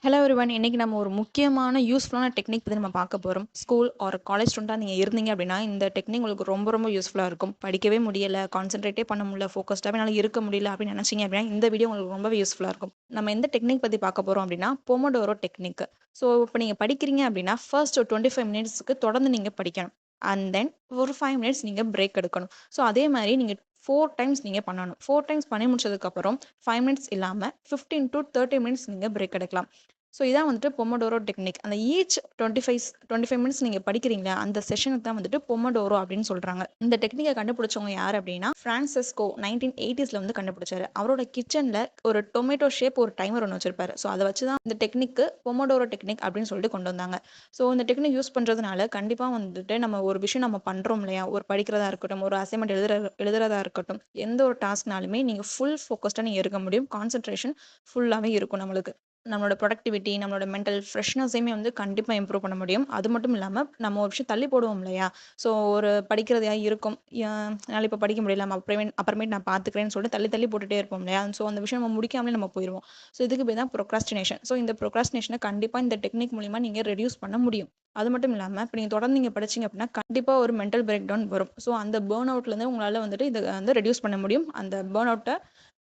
Hello everyone. இன்னைக்கு நம்ம ஒரு முக்கியமான யூஸ்ஃபுல்லான டெக்னிக் பத்தி நம்ம பார்க்க போறோம். ஸ்கூல் ஆர் காலேஜ் ஸ்டூடெண்ட்டா நீங்க இருந்தீங்க அப்படின்னா, இந்த டெக்னிக் உங்களுக்கு ரொம்ப ரொம்ப யூஸ்ஃபுல்லா இருக்கும். படிக்கவே முடியல, கான்சன்ட்ரேட்டே பண்ண முடியல, ஃபோக்கஸ்டாவே என்னால இருக்க முடியல அப்படின்னு நினைச்சீங்க அப்படின்னா, இந்த வீடியோ உங்களுக்கு ரொம்பவே யூஸ்ஃபுல்லா இருக்கும். நம்ம எந்த டெக்னிக் பத்தி பார்க்க போறோம் அப்படின்னா, பொமோடோரோ டெக்னிக். ஸோ இப்போ நீங்க படிக்கிறீங்க அப்படின்னா, ஃபர்ஸ்ட் ஒரு 25 மினிட்ஸ்க்கு தொடர்ந்து நீங்க படிக்கணும். அண்ட் தென் ஒரு 5 மினிட்ஸ் நீங்க பிரேக் எடுக்கணும். ஸோ அதே மாரி நீங்க 4 டைம்ஸ் நீங்க பண்ணணும். 4 டைம்ஸ் பண்ணி முடிச்சதுக்கப்புறம் 5 மினிட்ஸ் இல்லாம 15 டூ 30 மினிட்ஸ் நீங்க பிரேக் எடுக்கலாம். ஸோ இதான் வந்துட்டு பொமோடோரோ டெக்னிக். அந்த ஈச் 25 மினிட்ஸ் நீங்க படிக்கிறீங்களா, அந்த செஷனுக்கு தான் வந்துட்டு பொமோடோரோ அப்படின்னு சொல்றாங்க. இந்த டெக்னிக்கை கண்டுபிடிச்சவங்க யார் அப்படின்னா, பிரான்சிஸ்கோ 1980ஸ்ல வந்து கண்டுபிடிச்சாரு. அவரோட கிச்சன்ல ஒரு டொமேட்டோ ஷேப் ஒரு டைமர் ஒன்று வச்சிருப்பாரு. ஸோ அதை வச்சு தான் இந்த டெக்னிக்கு பொமோடோரோ டெக்னிக் அப்படின்னு சொல்லிட்டு கொண்டு வந்தாங்க. ஸோ இந்த டெக்னிக் யூஸ் பண்றதுனால கண்டிப்பா வந்துட்டு நம்ம ஒரு விஷயம் நம்ம பண்றோம் இல்லையா, ஒரு படிக்கிறதா இருக்கட்டும், ஒரு அசைன்மெண்ட் எழுதுறதா இருக்கட்டும், எந்த ஒரு டாஸ்க்னாலுமே நீங்க ஃபுல் ஃபோக்கஸ்டா நீங்க இருக்க முடியும். கான்சன்ட்ரேஷன் ஃபுல்லாவே இருக்கும் நம்மளுக்கு. நம்மளோட ப்ரொடக்டிவிட்டி, நம்மளோட மென்டல் ஃப்ரெஷ்னஸையுமே வந்து கண்டிப்பா இம்ப்ரூவ் பண்ண முடியும். அது மட்டும் இல்லாம, நம்ம ஒரு விஷயம் தள்ளி போடுவோம் இல்லையா? ஸோ ஒரு படிக்கிறதா இருக்கும். என்னால இப்ப படிக்க முடியல. நம்ம அப்புறமேட்டு நான் பார்த்துக்கிறேன்னு சொல்லிட்டு தள்ளி தள்ளி போட்டுட்டே இருப்போம் இல்லையா? ஸோ அந்த விஷயம் நம்ம முடிக்காமலே நம்ம போயிருவோம். ஸோ இதுக்கு பேர் தான் ப்ரொக்ராஸ்டினேஷன். ஸோ இந்த ப்ரொக்ராஸ்டினேஷன கண்டிப்பா இந்த டெக்னிக் மூலியமா நீங்க ரெடியூஸ் பண்ண முடியும். அது மட்டும் இல்லாம, இப்ப நீங்க தொடர்ந்து நீங்க படிச்சீங்க அப்படின்னா, கண்டிப்பா ஒரு மென்டல் பிரேக் டவுன் வரும். ஸோ அந்த பர்ன் அவுட்லேருந்து உங்களால வந்துட்டு இத வந்து ரெடியூஸ் பண்ண முடியும். அந்த பர்ன் அவுட்ட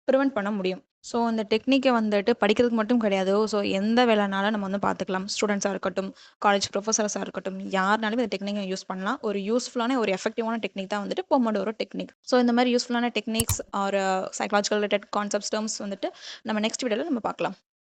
பிரிவென்ட் பண்ண முடியும். ஸோ இந்த டெக்னிக்க வந்துட்டு படிக்கிறதுக்கு மட்டும் கிடையாது. ஸோ எந்த வேலைனாலும் நம்ம வந்து பார்த்துக்கலாம். ஸ்டூடெண்ட்ஸா இருக்கட்டும், காலேஜ் ப்ரொஃபசர்ஸா இருக்கட்டும், யாருனாலும் இந்த டெக்னிக்க யூஸ் பண்ணலாம். ஒரு யூஸ்ஃபுல்லான ஒரு எஃபெக்டிவான டெக்னிக் தான் வந்துட்டு பொமோடோரோ டெக்னிக். ஸோ இந்த மாரி யூஸ்ஃபுல்லான techniques or psychological related concepts, terms வந்துட்டு நம்ம நெக்ஸ்ட் வீடியோல நம்ம பார்க்கலாம்.